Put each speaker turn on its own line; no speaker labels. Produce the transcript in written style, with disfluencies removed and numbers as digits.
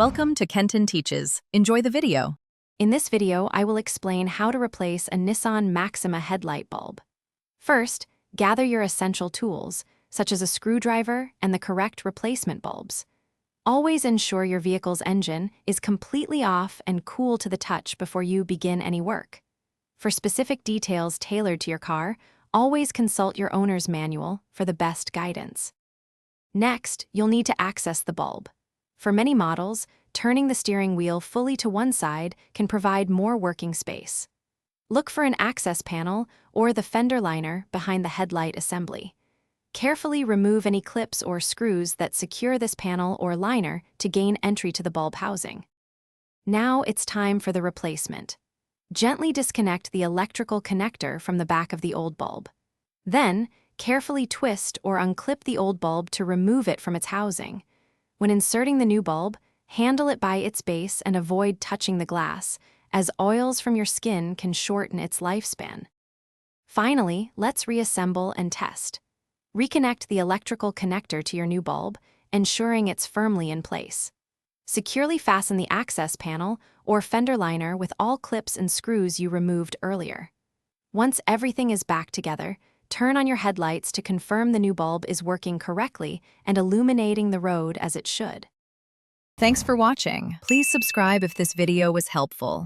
Welcome to Kenton Teaches. Enjoy the video.
In this video, I will explain how to replace a Nissan Maxima headlight bulb. First, gather your essential tools, such as a screwdriver and the correct replacement bulbs. Always ensure your vehicle's engine is completely off and cool to the touch before you begin any work. For specific details tailored to your car, always consult your owner's manual for the best guidance. Next, you'll need to access the bulb. For many models, turning the steering wheel fully to one side can provide more working space. Look for an access panel or the fender liner behind the headlight assembly. Carefully remove any clips or screws that secure this panel or liner to gain entry to the bulb housing. Now it's time for the replacement. Gently disconnect the electrical connector from the back of the old bulb. Then, carefully twist or unclip the old bulb to remove it from its housing. When inserting the new bulb, handle it by its base and avoid touching the glass, as oils from your skin can shorten its lifespan. Finally, let's reassemble and test. Reconnect the electrical connector to your new bulb, ensuring it's firmly in place. Securely fasten the access panel or fender liner with all clips and screws you removed earlier. Once everything is back together, turn on your headlights to confirm the new bulb is working correctly and illuminating the road as it should.
Thanks for watching. Please subscribe if this video was helpful.